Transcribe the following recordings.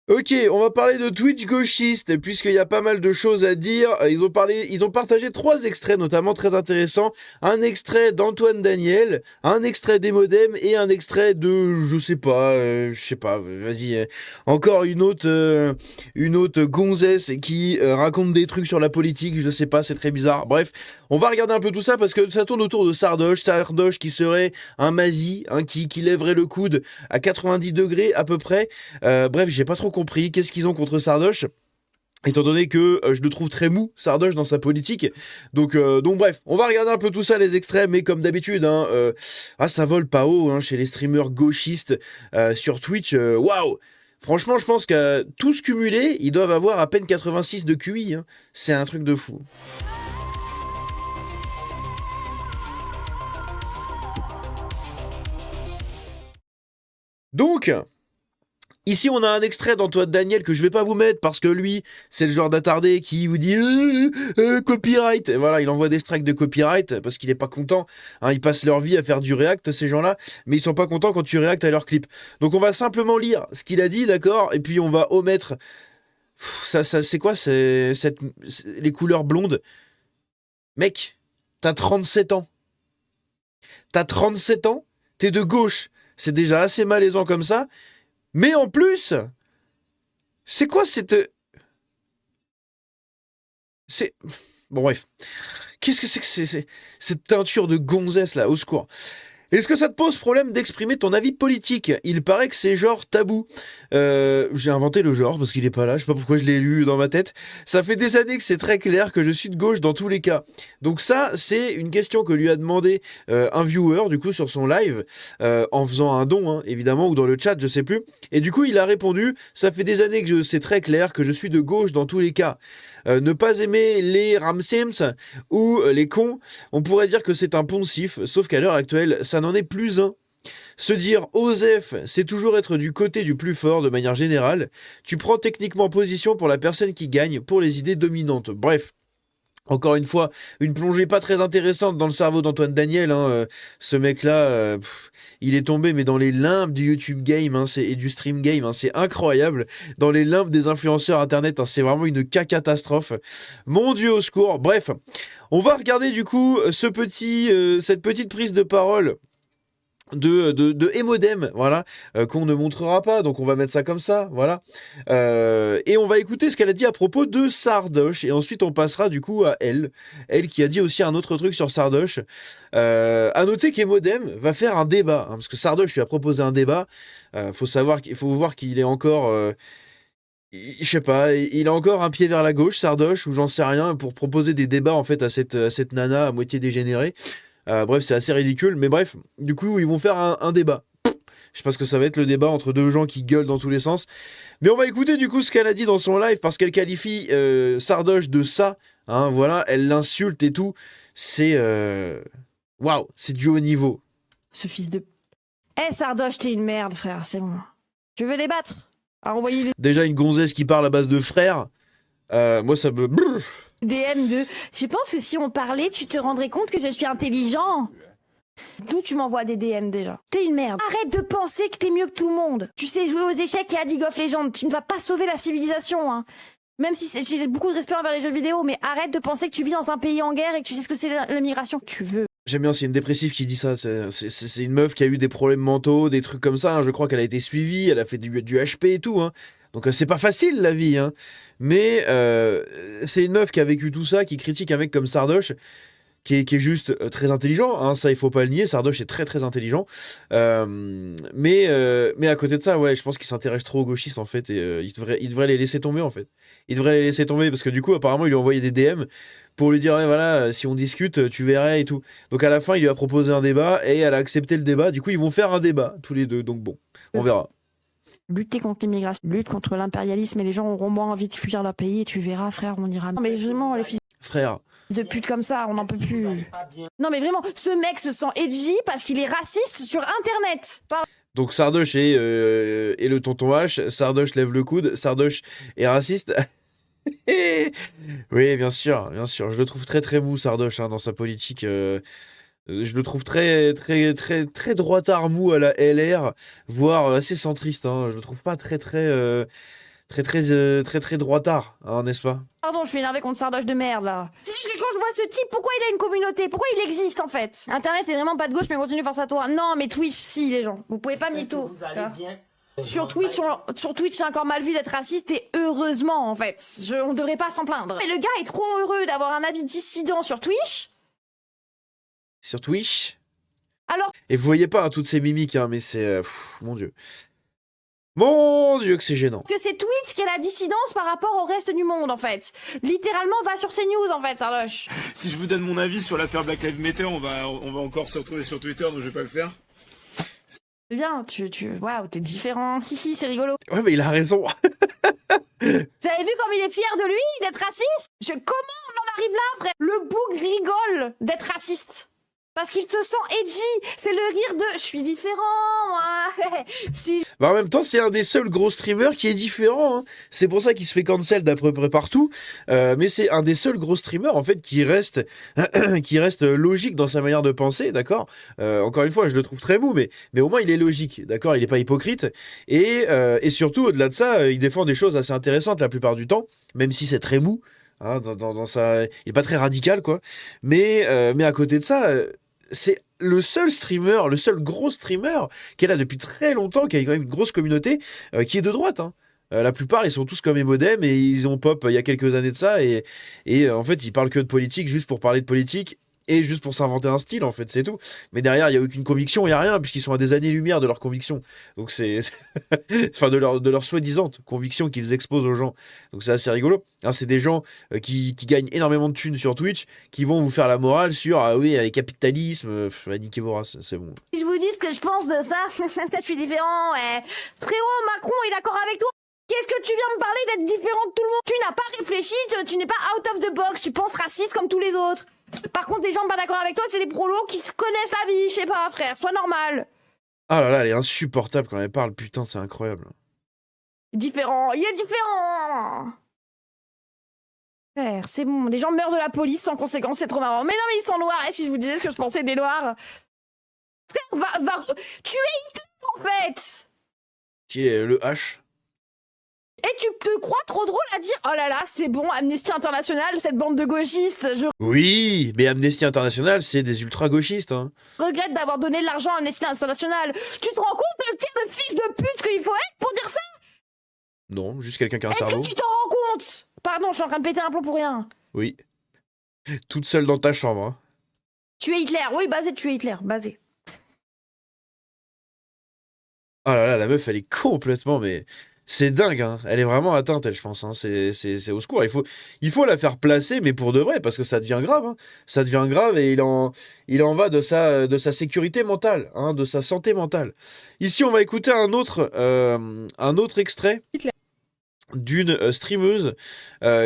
Ok, on va parler de Twitch gauchiste, puisqu'il y a pas mal de choses à dire. Ils ont partagé 3 extraits, notamment très intéressants. Un extrait d'Antoine Daniel, un extrait d'Emodem et un extrait de, je sais pas, vas-y, encore une autre gonzesse qui raconte des trucs sur la politique, je sais pas, c'est très bizarre. Bref, on va regarder un peu tout ça parce que ça tourne autour de Sardoche qui serait un mazi, hein, qui lèverait le coude à 90 degrés à peu près. Bref, j'ai pas trop compris qu'est-ce qu'ils ont contre Sardoche. Étant donné que je le trouve très mou, Sardoche, dans sa politique. Donc bref, on va regarder un peu tout ça, les extraits, mais comme d'habitude, hein, ça vole pas haut hein, chez les streamers gauchistes sur Twitch. Waouh. Franchement, je pense que tous cumulés, ils doivent avoir à peine 86 de QI. Hein. C'est un truc de fou. Donc, ici, on a un extrait d'Antoine Daniel que je vais pas vous mettre parce que lui, c'est le genre d'attardé qui vous dit copyright. Et voilà, il envoie des strikes de copyright parce qu'il est pas content. Hein, ils passent leur vie à faire du react, ces gens-là, mais ils sont pas contents quand tu reactes à leurs clips. Donc on va simplement lire ce qu'il a dit, d'accord, et puis on va omettre. Ça c'est quoi les couleurs blondes. Mec, t'as 37 ans. T'as 37 ans, t'es de gauche. C'est déjà assez malaisant comme ça. Mais en plus, c'est quoi cette. C'est. Bon, bref. Qu'est-ce que c'est que cette teinture de gonzesse là, au secours? Est-ce que ça te pose problème d'exprimer ton avis politique? Il paraît que c'est genre tabou. J'ai inventé le genre parce qu'il est pas là, je sais pas pourquoi je l'ai lu dans ma tête. Ça fait des années que c'est très clair que je suis de gauche dans tous les cas. Donc ça, c'est une question que lui a demandé un viewer du coup sur son live, en faisant un don hein, évidemment, ou dans le chat, je sais plus. Et du coup, il a répondu, ça fait des années que c'est très clair que je suis de gauche dans tous les cas. Ne pas aimer les Ramsims ou les cons, on pourrait dire que c'est un poncif, sauf qu'à l'heure actuelle, ça n'en est plus un. Se dire Osef, c'est toujours être du côté du plus fort de manière générale. Tu prends techniquement position pour la personne qui gagne, pour les idées dominantes. Bref. Encore une fois, une plongée pas très intéressante dans le cerveau d'Antoine Daniel. Hein, ce mec-là, il est tombé mais dans les limbes du YouTube game hein, et du stream game. Hein, c'est incroyable. Dans les limbes des influenceurs internet, hein, c'est vraiment une catastrophe. Mon Dieu, au secours. Bref, on va regarder du coup cette petite prise de parole de Emodem, voilà, qu'on ne montrera pas, donc on va mettre ça comme ça, voilà. Et on va écouter ce qu'elle a dit à propos de Sardoche, et ensuite on passera du coup à elle qui a dit aussi un autre truc sur Sardoche. À noter qu'Emodem va faire un débat, hein, parce que Sardoche lui a proposé un débat. Faut voir qu'il est encore, je sais pas, il a encore un pied vers la gauche, Sardoche, ou j'en sais rien, pour proposer des débats en fait à cette nana à moitié dégénérée. Bref, c'est assez ridicule, mais bref, du coup, ils vont faire un débat. Je sais pas ce que ça va être le débat entre deux gens qui gueulent dans tous les sens. Mais on va écouter du coup ce qu'elle a dit dans son live parce qu'elle qualifie Sardoche de ça. Hein, voilà, elle l'insulte et tout. C'est. Waouh, c'est du haut niveau. Ce fils de. Eh Sardoche, t'es une merde, frère, c'est bon. Tu veux les battre? Alors envoyer des Déjà, une gonzesse qui parle à base de frère. Moi, ça me. DM de. Je pense que si on parlait, tu te rendrais compte que je suis intelligent. D'où tu m'envoies des DM déjà? T'es une merde. Arrête de penser que t'es mieux que tout le monde. Tu sais jouer aux échecs et à League of Legends. Tu ne vas pas sauver la civilisation, hein. Même si j'ai beaucoup de respect envers les jeux vidéo, mais arrête de penser que tu vis dans un pays en guerre et que tu sais ce que c'est la migration. Tu veux. J'aime bien, c'est une dépressive qui dit ça. C'est une meuf qui a eu des problèmes mentaux, des trucs comme ça. Hein. Je crois qu'elle a été suivie, elle a fait du HP et tout. Hein. Donc c'est pas facile la vie. Hein. Mais c'est une meuf qui a vécu tout ça, qui critique un mec comme Sardoche, qui est juste très intelligent. Hein. Ça, il faut pas le nier. Sardoche est très très intelligent. Mais à côté de ça, ouais, je pense qu'il s'intéresse trop aux gauchistes en fait. Et il devrait les laisser tomber en fait. Il devrait les laisser tomber parce que du coup, apparemment, il lui a envoyé des DM pour lui dire ouais, voilà, si on discute, tu verrais et tout. Donc à la fin, il lui a proposé un débat et elle a accepté le débat. Du coup, ils vont faire un débat tous les deux. Donc bon, on verra. Lutter contre l'immigration, lutte contre l'impérialisme et les gens auront moins envie de fuir leur pays et tu verras, frère, on ira. Non, mais vraiment, les fils Frère. de pute comme ça, on n'en peut plus. Non, mais vraiment, ce mec se sent edgy parce qu'il est raciste sur Internet. Donc Sardoche et le tonton H. Sardoche lève le coude. Sardoche est raciste. Oui, bien sûr, bien sûr. Je le trouve très très mou, Sardoche, hein, dans sa politique. Je le trouve très très très très droitard mou à la LR, voire assez centriste. Hein. Je le trouve pas très très très droitard, hein, n'est-ce pas? Pardon, je suis énervée contre Sardoche de merde, là. C'est juste que quand je vois ce type, pourquoi il a une communauté? Pourquoi il existe, en fait? Internet est vraiment pas de gauche, mais continue force à toi. Non, mais Twitch, si, les gens. Vous pouvez pas mytho. Sur Twitch, c'est encore mal vu d'être raciste, et heureusement, en fait. On devrait pas s'en plaindre. Mais le gars est trop heureux d'avoir un avis dissident sur Twitch. Sur Twitch. Alors Et vous voyez pas hein, toutes ces mimiques, hein, mais c'est... mon Dieu. Mon Dieu que c'est gênant. que c'est Twitch qui a la dissidence par rapport au reste du monde, en fait. Littéralement, va sur CNews, en fait, Sardoche. Si je vous donne mon avis sur l'affaire Black Lives Matter, on va encore se retrouver sur Twitter, donc je vais pas le faire. C'est bien, waouh, t'es différent. Hihi, c'est rigolo. Ouais, mais il a raison. Vous avez vu comme il est fier de lui, d'être raciste? Comment on en arrive là, frère? Le boug rigole d'être raciste. Parce qu'il se sent edgy. C'est le rire de « je suis différent, moi ». Si. Bah en même temps, c'est un des seuls gros streamers qui est différent. Hein. C'est pour ça qu'il se fait cancel d'à peu près partout. Mais c'est un des seuls gros streamers en fait qui reste logique dans sa manière de penser, d'accord. Encore une fois, je le trouve très mou, mais au moins il est logique, d'accord. Il est pas hypocrite et surtout au-delà de ça, il défend des choses assez intéressantes la plupart du temps, même si c'est très mou. Hein, dans sa, il est pas très radical quoi. Mais à côté de ça. C'est le seul gros streamer qui est là depuis très longtemps, qui a quand même une grosse communauté, qui est de droite. Hein. La plupart, ils sont tous comme Emodem et ils ont pop il y a quelques années de ça. Et en fait, ils parlent que de politique juste pour parler de politique et juste pour s'inventer un style, en fait, c'est tout. Mais derrière, il n'y a aucune conviction, il n'y a rien, puisqu'ils sont à des années-lumière de leur conviction. Donc c'est... enfin, de leur soi-disant conviction qu'ils exposent aux gens. Donc c'est assez rigolo. Hein, c'est des gens qui gagnent énormément de thunes sur Twitch, qui vont vous faire la morale sur, ah oui, avec capitalisme, niquez vos races, c'est bon. Si je vous dis ce que je pense de ça, peut-être je suis différent, ouais. Frérot, Macron est d'accord avec toi. Qu'est-ce que tu viens me parler d'être différent de tout le monde? Tu n'as pas réfléchi, tu n'es pas out of the box, tu penses raciste comme tous les autres. Par contre, les gens pas d'accord avec toi, c'est les prolos qui se connaissent la vie, je sais pas, frère, sois normal. Ah là là, elle est insupportable quand elle parle, putain, c'est incroyable. Différent, il est différent. Frère, c'est bon, les gens meurent de la police sans conséquence, c'est trop marrant. Mais non, mais ils sont noirs, et si je vous disais ce que je pensais des noirs. Frère, tu es Hitler, en fait. Qui est le H. Et tu te crois trop drôle à dire « Oh là là, c'est bon, Amnesty International, cette bande de gauchistes, je Oui, mais Amnesty International, c'est des ultra-gauchistes. Hein. regrette d'avoir donné de l'argent à Amnesty International. » Tu te rends compte de le fils de pute qu'il faut être pour dire ça? Non, juste quelqu'un qui a un Est-ce cerveau. que tu t'en rends compte? Pardon, je suis en train de péter un plomb pour rien. Oui. Toute seule dans ta chambre. Hein. Tu es Hitler, oui, basé, tu es Hitler, basé. Oh là là, la meuf, elle est complètement, mais... C'est dingue, hein. Elle est vraiment atteinte, elle, je pense. Hein. C'est au secours. Il faut la faire placer, mais pour de vrai, parce que ça devient grave. Hein. Ça devient grave et il en va de sa sécurité mentale, hein, de sa santé mentale. Ici, on va écouter un autre extrait d'une streameuse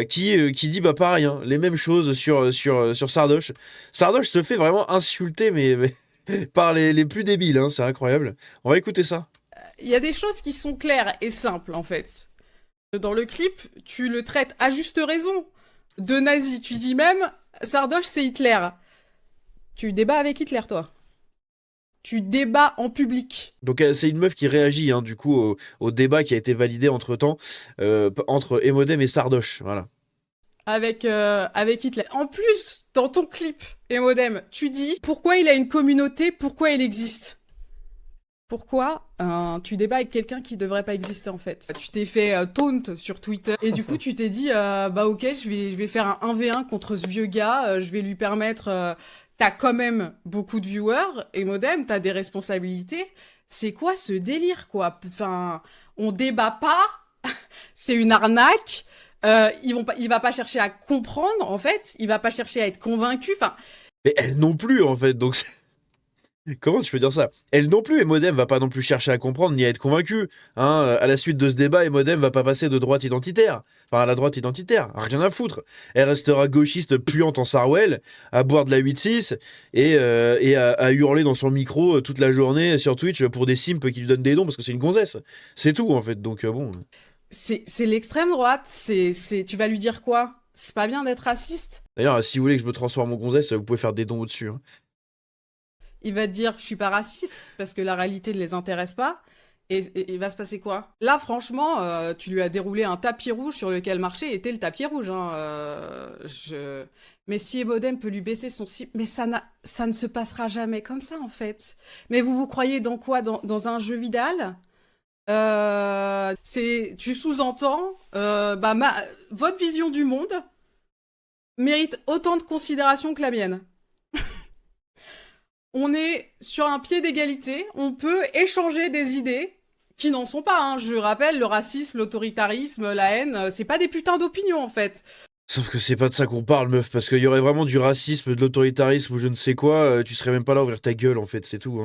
qui dit bah pareil, hein, les mêmes choses sur Sardoche. Sardoche se fait vraiment insulter, mais par les plus débiles. Hein. C'est incroyable. On va écouter ça. Il y a des choses qui sont claires et simples, en fait. Dans le clip, tu le traites à juste raison de nazi. Tu dis même, Sardoche, c'est Hitler. Tu débats avec Hitler, toi. Tu débats en public. Donc c'est une meuf qui réagit, hein, du coup, au débat qui a été validé entre-temps entre Emodem et Sardoche, voilà. Avec Hitler. En plus, dans ton clip, Emodem, tu dis pourquoi il a une communauté, pourquoi il existe. Pourquoi tu débats avec quelqu'un qui devrait pas exister en fait. Tu t'es fait taunt sur Twitter et du coup tu t'es dit bah ok je vais faire un 1v1 contre ce vieux gars, je vais lui permettre t'as quand même beaucoup de viewers et Modem, t'as des responsabilités. C'est quoi ce délire quoi? Enfin, on débat pas, c'est une arnaque. Il va pas chercher à comprendre en fait, il va pas chercher à être convaincu. Enfin, mais elle non plus en fait, donc comment tu peux dire ça? Elle non plus, Emodem va pas non plus chercher à comprendre ni à être convaincu. Hein, à la suite de ce débat, Emodem va pas passer de droite identitaire. Enfin, à la droite identitaire, rien à foutre. Elle restera gauchiste puante en Sarwell, à boire de la 8-6 et à hurler dans son micro toute la journée sur Twitch pour des simps qui lui donnent des dons parce que c'est une gonzesse. C'est tout en fait, donc bon. C'est l'extrême droite, tu vas lui dire quoi? C'est pas bien d'être raciste? D'ailleurs, si vous voulez que je me transforme en gonzesse, vous pouvez faire des dons au-dessus. Hein. Il va te dire je suis pas raciste parce que la réalité ne les intéresse pas Et il va se passer quoi? Là, franchement, tu lui as déroulé un tapis rouge sur lequel marcher était le tapis rouge. Hein. Mais si Emodem peut lui baisser son cible, mais ça ne se passera jamais comme ça, en fait. Mais vous croyez dans quoi? Dans un jeu Vidal? Tu sous-entends, votre vision du monde mérite autant de considération que la mienne. On est sur un pied d'égalité, on peut échanger des idées qui n'en sont pas. Hein. Je rappelle, le racisme, l'autoritarisme, la haine, c'est pas des putains d'opinions en fait. Sauf que c'est pas de ça qu'on parle, meuf, parce qu'il y aurait vraiment du racisme, de l'autoritarisme ou je ne sais quoi, tu serais même pas là à ouvrir ta gueule, en fait, c'est tout.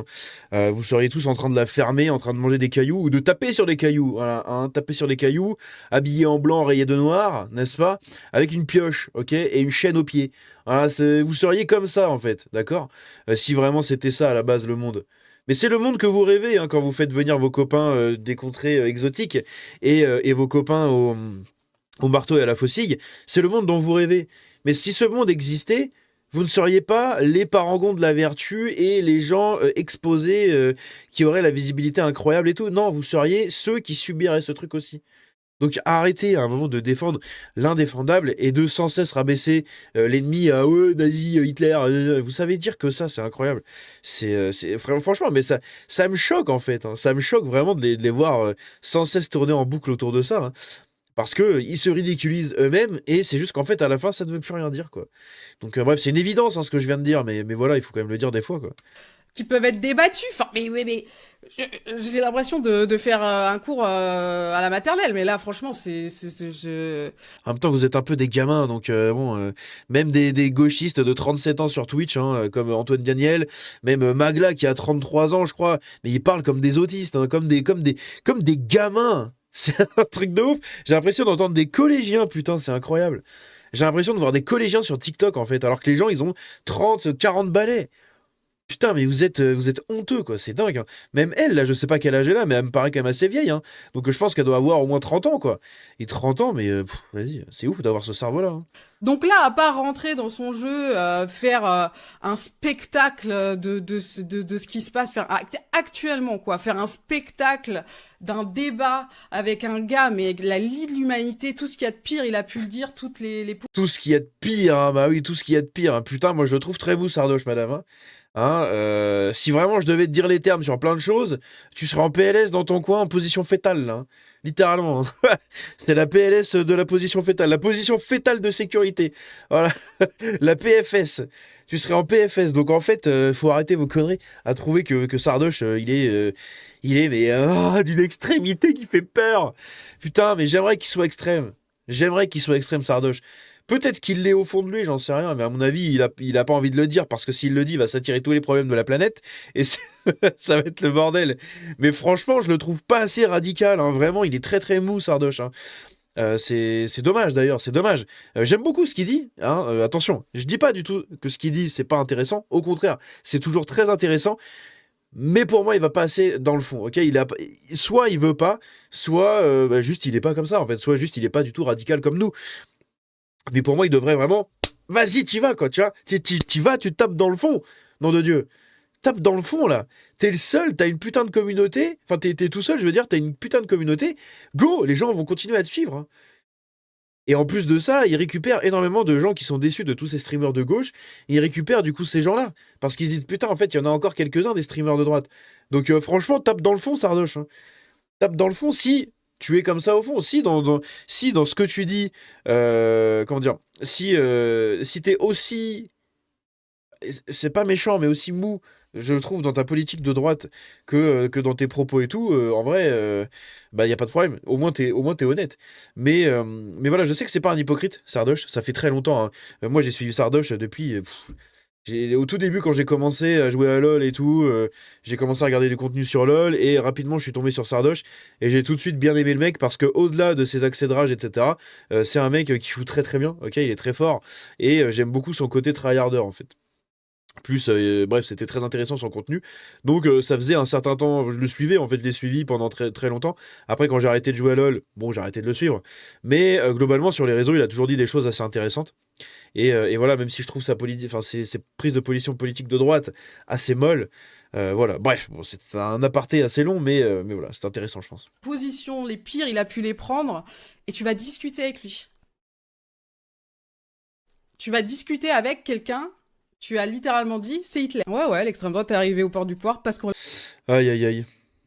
Hein. Vous seriez tous en train de la fermer, en train de manger des cailloux, ou de taper sur des cailloux, voilà, hein, taper sur des cailloux, habillé en blanc, rayé de noir, n'est-ce pas? Avec une pioche, ok? Et une chaîne au pied. Voilà, vous seriez comme ça, en fait, d'accord? Si vraiment c'était ça, à la base, le monde. Mais c'est le monde que vous rêvez, hein, quand vous faites venir vos copains des contrées exotiques, et vos copains au marteau et à la faucille, c'est le monde dont vous rêvez. Mais si ce monde existait, vous ne seriez pas les parangons de la vertu et les gens exposés qui auraient la visibilité incroyable et tout. Non, vous seriez ceux qui subiraient ce truc aussi. Donc arrêtez à un moment de défendre l'indéfendable et de sans cesse rabaisser l'ennemi à nazi, Hitler. Vous savez dire que ça, c'est incroyable. Franchement, mais ça me choque en fait. Hein. Ça me choque vraiment de les voir sans cesse tourner en boucle autour de ça. Hein. Parce qu'ils se ridiculisent eux-mêmes et c'est juste qu'en fait, à la fin, ça ne veut plus rien dire, quoi. Donc, bref, c'est une évidence, hein, ce que je viens de dire, mais voilà, il faut quand même le dire des fois, quoi. Qui peuvent être débattus. Enfin, mais j'ai l'impression de faire un cours à la maternelle, mais là, franchement, En même temps, vous êtes un peu des gamins, donc même des gauchistes de 37 ans sur Twitch, hein, comme Antoine Daniel, même Magla qui a 33 ans, je crois, mais ils parlent comme des autistes, hein, comme des gamins. C'est un truc de ouf. J'ai l'impression d'entendre des collégiens, putain, c'est incroyable. J'ai l'impression de voir des collégiens sur TikTok, en fait, alors que les gens, ils ont 30, 40 balais. Putain, mais vous êtes honteux, quoi, c'est dingue. Hein. Même elle, là, je sais pas quel âge elle a, mais elle me paraît quand même assez vieille. Hein. Donc je pense qu'elle doit avoir au moins 30 ans, quoi. Et 30 ans, mais vas-y, c'est ouf d'avoir ce cerveau-là. Hein. Donc là, à part rentrer dans son jeu, faire un spectacle de ce qui se passe, actuellement, quoi, faire un spectacle d'un débat avec un gars, mais la lie de l'humanité, tout ce qu'il y a de pire, il a pu le dire, toutes les... Tout ce qu'il y a de pire, hein, bah oui, tout ce qu'il y a de pire. Hein. Putain, moi je le trouve très mou, Sardoche, madame. Hein. Hein, si vraiment je devais te dire les termes sur plein de choses, tu serais en PLS dans ton coin en position fétale, là. Hein. Littéralement. Hein. C'est la PLS de la position fétale. La position fétale de sécurité. Voilà. La PFS. Tu serais en PFS. Donc en fait, faut arrêter vos conneries à trouver que Sardoche, il est d'une extrémité qui fait peur. Putain, mais j'aimerais qu'il soit extrême. J'aimerais qu'il soit extrême, Sardoche. Peut-être qu'il l'est au fond de lui, j'en sais rien, mais à mon avis, il a pas envie de le dire parce que s'il le dit, il va s'attirer tous les problèmes de la planète et ça va être le bordel. Mais franchement, je le trouve pas assez radical, hein. Vraiment, il est très très mou, Sardoche. Hein. C'est dommage d'ailleurs, c'est dommage. J'aime beaucoup ce qu'il dit. Hein. Attention, je dis pas du tout que ce qu'il dit c'est pas intéressant. Au contraire, c'est toujours très intéressant. Mais pour moi, il va pas assez dans le fond. Ok, soit il veut pas, soit juste il est pas comme ça en fait. Soit juste il est pas du tout radical comme nous. Mais pour moi, il devrait vraiment... Vas-y, t'y vas, quoi, tu vois. T'y vas, tu tapes dans le fond. Nom de Dieu. Tape dans le fond, là. T'es le seul, t'as une putain de communauté. Enfin, t'es tout seul, je veux dire, t'as une putain de communauté. Go, les gens vont continuer à te suivre. Hein. Et en plus de ça, il récupère énormément de gens qui sont déçus de tous ces streamers de gauche. Et il récupère du coup ces gens-là. Parce qu'ils se disent, putain, en fait, il y en a encore quelques-uns des streamers de droite. Donc franchement, tape dans le fond, Sardoche. Hein. Tape dans le fond si... Tu es comme ça au fond. Si dans ce que tu dis, comment dire, si t'es aussi, c'est pas méchant, mais aussi mou, je le trouve dans ta politique de droite que dans tes propos et tout, en vrai, y a pas de problème. Au moins t'es honnête. Mais voilà, je sais que c'est pas un hypocrite, Sardoche. Ça fait très longtemps. Hein. Moi, j'ai suivi Sardoche depuis. Au tout début, quand j'ai commencé à jouer à LoL et tout, j'ai commencé à regarder du contenu sur LoL et rapidement je suis tombé sur Sardoche et j'ai tout de suite bien aimé le mec parce que au-delà de ses accès de rage, etc., c'est un mec qui joue très très bien, ok, il est très fort et j'aime beaucoup son côté tryharder en fait. Plus, bref, c'était très intéressant son contenu. Donc, ça faisait un certain temps, je le suivais, en fait, je l'ai suivi pendant très, très longtemps. Après, quand j'ai arrêté de jouer à LoL, bon, j'ai arrêté de le suivre. Mais, globalement, sur les réseaux, il a toujours dit des choses assez intéressantes. Et voilà, même si je trouve ses prises de position politique de droite assez molles, Voilà, bref, bon, c'est un aparté assez long, mais voilà, c'est intéressant, je pense. Positions les pires, il a pu les prendre, et tu vas discuter avec lui. Tu vas discuter avec quelqu'un, tu as littéralement dit, c'est Hitler. Ouais, l'extrême droite est arrivée au port du pouvoir parce qu'on Aïe, aïe, aïe.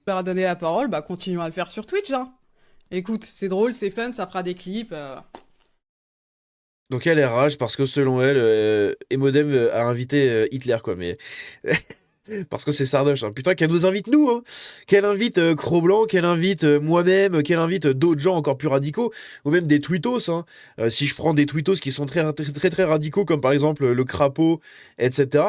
leur a donné la parole, bah continuons à le faire sur Twitch, hein. Écoute, c'est drôle, c'est fun, ça fera des clips. Donc elle est rage parce que selon elle, Emodem a invité Hitler, quoi, mais... Parce que c'est Sardoche, hein. Putain, qu'elle nous invite nous, hein. Qu'elle invite Cro-Blanc, qu'elle invite moi-même, qu'elle invite d'autres gens encore plus radicaux, ou même des tweetos, hein. Si je prends des tweetos qui sont très, très, très, très radicaux, comme par exemple le Crapaud, etc.,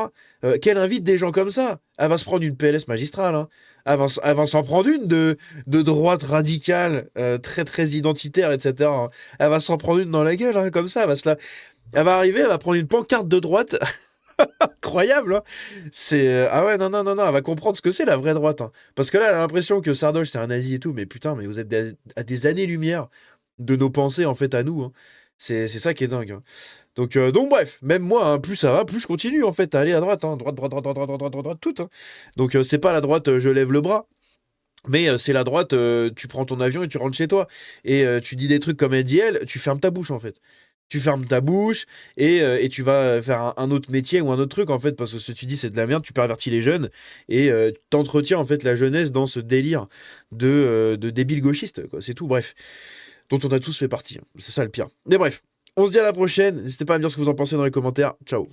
qu'elle invite des gens comme ça. Elle va se prendre une PLS magistrale, hein. Elle va s'en prendre une de droite radicale, très, très identitaire, etc., hein. Elle va s'en prendre une dans la gueule, hein, comme ça. Elle va arriver, elle va prendre une pancarte de droite... Incroyable, hein. C'est ah ouais, non, elle va comprendre ce que c'est la vraie droite, hein. Parce que là elle a l'impression que Sardoche c'est un nazi et tout, mais putain, mais vous êtes à des années-lumière de nos pensées en fait à nous, hein. C'est ça qui est dingue, hein. Donc bref, même moi, hein, plus ça va, plus je continue en fait à aller à droite, hein. Droite, toute, hein. Donc c'est pas la droite je lève le bras, mais c'est la droite tu prends ton avion et tu rentres chez toi et tu dis des trucs comme elle dit elle, tu fermes ta bouche en fait. Tu fermes ta bouche et tu vas faire un autre métier ou un autre truc en fait, parce que ce que tu dis c'est de la merde, tu pervertis les jeunes et t'entretiens en fait la jeunesse dans ce délire de débiles gauchistes, quoi. C'est tout, bref, dont on a tous fait partie, hein. C'est ça le pire. Mais bref, on se dit à la prochaine, n'hésitez pas à me dire ce que vous en pensez dans les commentaires, ciao.